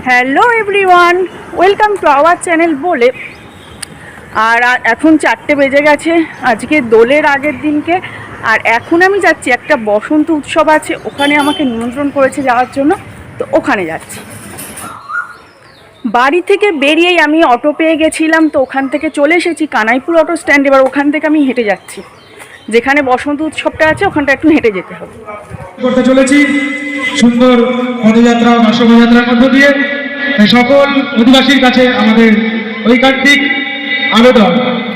Hello everyone, welcome to our channel বলে। আর এখন 4টে বেজে গেছে, আজকে দোলের আগের দিনকে। আর এখন আমি যাচ্ছি, একটা বসন্ত উৎসব আছে, ওখানে আমাকে নিমন্ত্রণ করেছে যাওয়ার জন্য, তো ওখানে যাচ্ছি। বাড়ি থেকে বেরিয়েই আমি অটো পেয়ে গেছিলাম, তো ওখান থেকে চলে এসেছি কানাইপুর অটো স্ট্যান্ড। এবার ওখান থেকে আমি হেঁটে যাচ্ছি, যেখানে বসন্ত উৎসবটা আছে ওখানটা একটু হেঁটে যেতে হবে। করতে চলেছি সুন্দর পদযাত্রা বা শোভাযাত্রার মধ্য দিয়ে। সকল অধিবাসীর কাছে আমাদের ঐকান্তিক আবেদন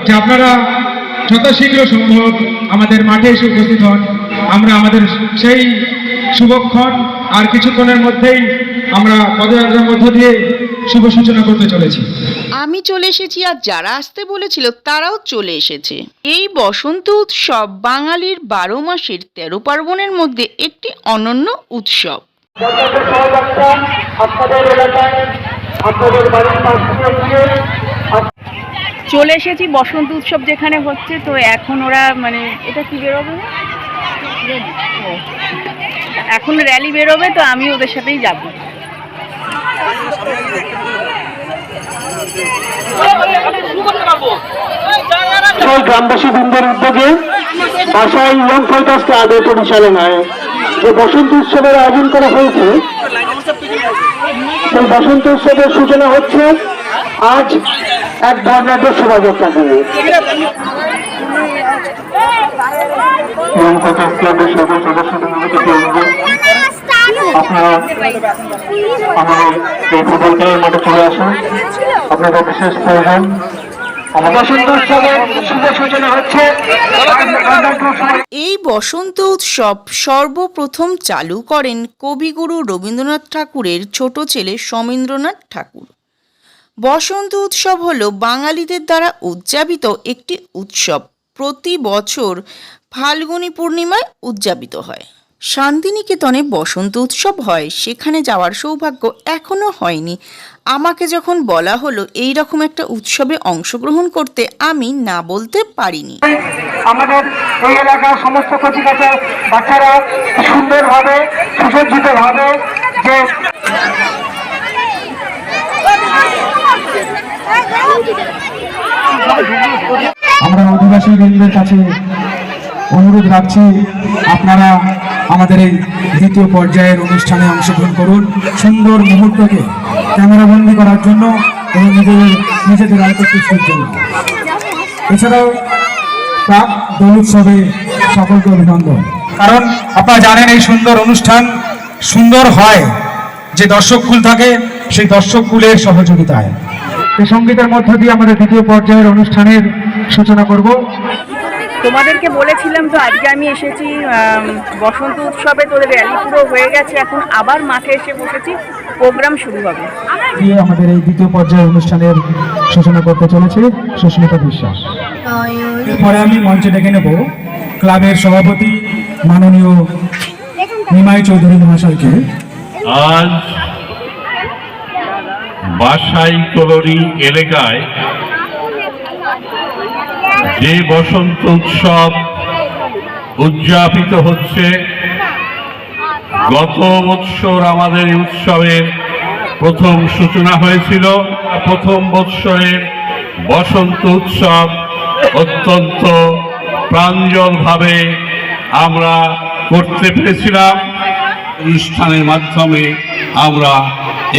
যে আপনারা যথাশীঘ্র সম্ভব আমাদের মাঠে এসে উপস্থিত হন। আমরা আমাদের সেই শুভক্ষণ আর কিছুক্ষণের মধ্যেই আমরা পদযাত্রার মধ্য দিয়ে শুভ সূচনা করতে চলেছি। আমি চলে এসেছি, আর যারা আসতে বলেছিল তারাও চলে এসেছে। এই বসন্ত উৎসব বাঙালির 12 মাসের 13 পার্বণের মধ্যে একটি অনন্য উৎসব। চলে এসেছি বসন্ত উৎসব যেখানে হচ্ছে। তো এখন ওরা এটা কি বেরোবে, এখন র্যালি বেরোবে, তো আমি ওদের সাথেই যাব। গ্রামবাসী বৃন্দের উদ্যোগে বাসায় ইয়ং ফাইটার্সকে আগে পরিচালনায় যে বসন্ত উৎসবের আয়োজন করা হয়েছে, সেই বসন্ত উৎসবের সূচনা হচ্ছে আজ এক বর্ণাঢ্য শোভাযাত্রা করে। ইয়ং ফাইটার্স ক্লাবের সকল সদস্যদের আপনারা আমাদের এই ফুটবল খেলার মাঠে চলে আসেন, আপনাদের বিশেষ প্রয়োজন। এই বসন্ত উৎসব সর্বপ্রথম চালু করেন কবিগুরু রবীন্দ্রনাথ ঠাকুরের ছোট ছেলে সৌমেন্দ্রনাথ ঠাকুর। বসন্ত উৎসব হল বাঙালিদের দ্বারা উদযাপিত একটি উৎসব। প্রতি বছর ফাল্গুনী পূর্ণিমায় উদযাপিত হয়। শান্তিনিকেতনে বসন্ত উৎসব হয়, সেখানে যাওয়ার সৌভাগ্য এখনো হয়নি। আমাকে যখন বলা হলো এই রকম একটা উৎসবে অংশগ্রহণ করতে, আমি না বলতে পারিনি। আমাদের এই এলাকার সমস্ত কচিকাঁচা বাচ্চারা সুন্দরভাবে সুসজ্জিত ভাবে যে আমরা অধিবাসী বৃন্দের কাছে অনুরোধ রাখছি, আপনারা আমাদের এই দ্বিতীয় পর্যায়ের অনুষ্ঠানে অংশগ্রহণ করুন। সুন্দর মুহূর্তকে ক্যামেরাবন্দি করার জন্য এবং নিজেদের আন্তর্জাতিক জন্য। এছাড়াও প্রাক দোল উৎসবে সকলকে অভিনন্দন। কারণ আপনারা জানেন এই সুন্দর অনুষ্ঠান সুন্দর হয় যে দর্শককুল থাকে, সেই দর্শককুলের সহযোগিতায়। এই সঙ্গীতের মধ্য দিয়ে আমাদের দ্বিতীয় পর্যায়ের অনুষ্ঠানের সূচনা করব। তোমাদেরকে বলেছিলাম তো আজকে আমি এসেছি বসন্ত উৎসবে, তোদের র্যালি পুরো হয়ে গেছে, এখন আবার মাঠে এসে বসেছি, প্রোগ্রাম শুরু হবে। আমাদের এই দ্বিতীয় পর্যায়ের অনুষ্ঠানের সূচনা করতে চলেছে সুস্মিতা বিশ্বাস। এরপরে আমি মঞ্চে ডেকে নেব ক্লাবের সভাপতি মাননীয় নিমাই চৌধুরী মহাশয়কে। আজ বাসাই কলোনি এলাকায় যে বসন্ত উৎসব উদযাপিত হচ্ছে, গত বৎসর আমাদের এই উৎসবের প্রথম সূচনা হয়েছিল। প্রথম বৎসরের বসন্ত উৎসব অত্যন্ত প্রাঞ্জলভাবে আমরা করতে পেরেছিলাম। অনুষ্ঠানের মাধ্যমে আমরা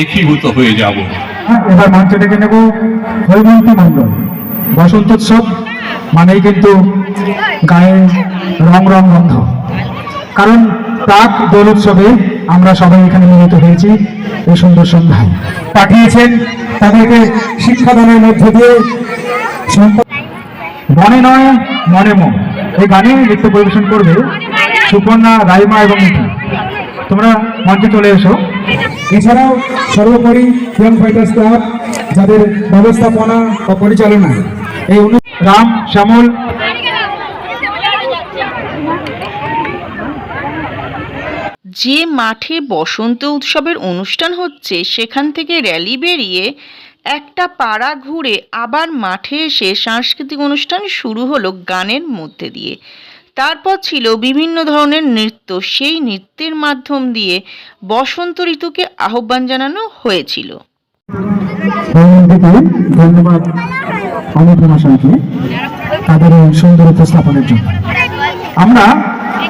একীভূত হয়ে যাব। এবার মঞ্চে ডেকে নেব হৈমন্তী মণ্ডল। বসন্ত উৎসব মানেই কিন্তু গায়ে রং রং গন্ধ, কারণ প্রাক দোল উৎসবে আমরা সবাই এখানে মিলিত হয়েছি এই সুন্দর সন্ধ্যায়। পাঠিয়েছেন তাদেরকে শিক্ষাদানের মধ্য দিয়ে মনে নয় মনে মন এই গানে নৃত্য পরিবেশন করবে সুপর্ণা, রাইমা এবং মিঠু। তোমরা মঞ্চে চলে এসো। এছাড়াও সর্বোপরি ইয়ং ফাইটার্স ক্লাব, যাদের ব্যবস্থাপনা ও পরিচালনায় এই রাম, শ্যামল, যে মাঠে বসন্ত উৎসবের অনুষ্ঠান হচ্ছে সেখান থেকে র্যালি বেরিয়ে একটা পাড়া ঘুরে আবার মাঠে এসে সাংস্কৃতিক অনুষ্ঠান শুরু হলো গানের মধ্যে দিয়ে। তারপর ছিল বিভিন্ন ধরনের নৃত্য। সেই নৃত্যের মাধ্যম দিয়ে বসন্ত ঋতুকে আহ্বান জানানো হয়েছিল। ধন্যবাদ অমিত মহাশয়কে তাদের এই সুন্দর উপস্থাপনের জন্য। আমরা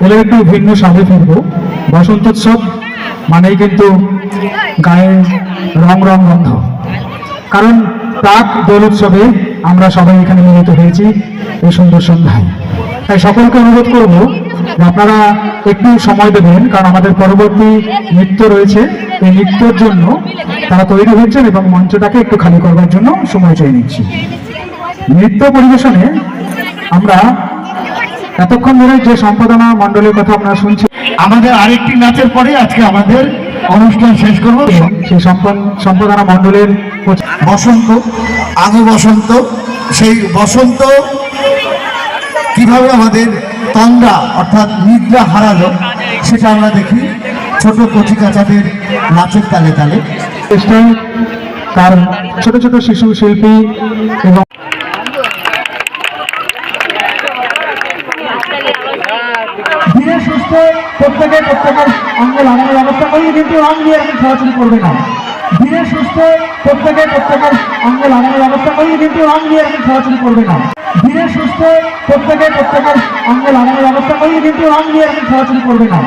এবার একটু ভিন্ন স্বাদে ফিরব। বসন্তোৎসব মানেই কিন্তু গায়ে রং রং গন্ধ, কারণ প্রাক দোল উৎসবে আমরা সবাই এখানে মিলিত হয়েছি এই সুন্দর সন্ধ্যায়। তাই সকলকে অনুরোধ করব যে আপনারা একটু সময় দেবেন, কারণ আমাদের পরবর্তী নৃত্য রয়েছে। এই নৃত্যের জন্য তারা তৈরি হচ্ছেন এবং মঞ্চটাকে একটু খালি করবার জন্য সময় চেয়ে নিচ্ছি। নৃত্য পরিবেশনে আমরা এতক্ষণ ধরে যে সম্পাদনা মণ্ডলের কথা আপনারা শুনছেন, আমাদের আরেকটি নাচের পরে আজকে আমাদের অনুষ্ঠান শেষ করব। সেই সম্পাদনা মণ্ডলের বসন্ত, আগু বসন্ত, সেই বসন্ত কিভাবে আমাদের তন্দ্রা অর্থাৎ নিদ্রা হারালো সেটা আমরা দেখি ছোট কচিকাচাদের নাচের তালে তালে। চেষ্টায় তার ছোট ছোট শিশু শিল্পী এবং ধীরে সুস্থ প্রত্যেকের অঙ্গ লাগানোর ব্যবস্থা করলে কিন্তু রং দিয়ে এখন ছড়াছড়ি করবে না। ধীরে সুস্থ প্রত্যেকের অঙ্গ লাগানোর ব্যবস্থা করলে কিন্তু রং দিয়ে এখন ছড়াছড়ি করবে না। ধীরে সুস্থ প্রত্যেকের অঙ্গ লাগানোর ব্যবস্থা করলে কিন্তু রং দিয়ে এখন ছড়াছড়ি করবে না।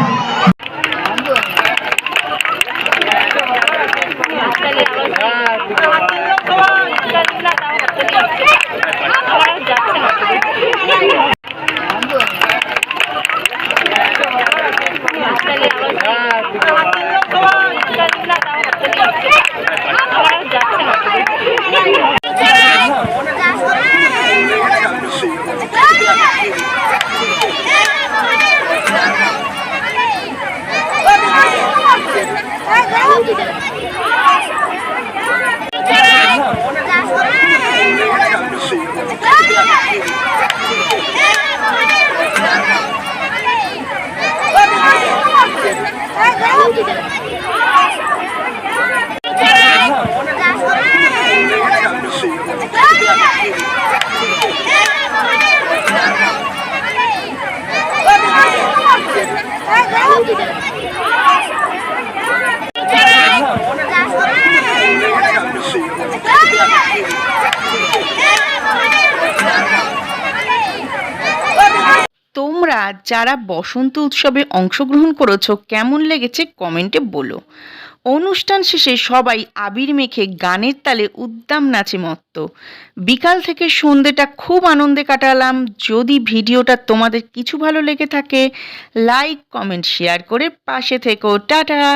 তোমরা যারা বসন্ত উৎসবে অংশগ্রহণ করেছো কেমন লেগেছে কমেন্টে বলো। অনুষ্ঠান শেষে সবাই আবির মেখে গানের তালে উদ্দাম নাচে মত্ত। বিকাল থেকে সন্ধ্যেটা খুব আনন্দে কাটালাম। যদি ভিডিওটা তোমাদের কিছু ভালো লেগে থাকে লাইক কমেন্ট শেয়ার করে পাশে থেকো। টাটা।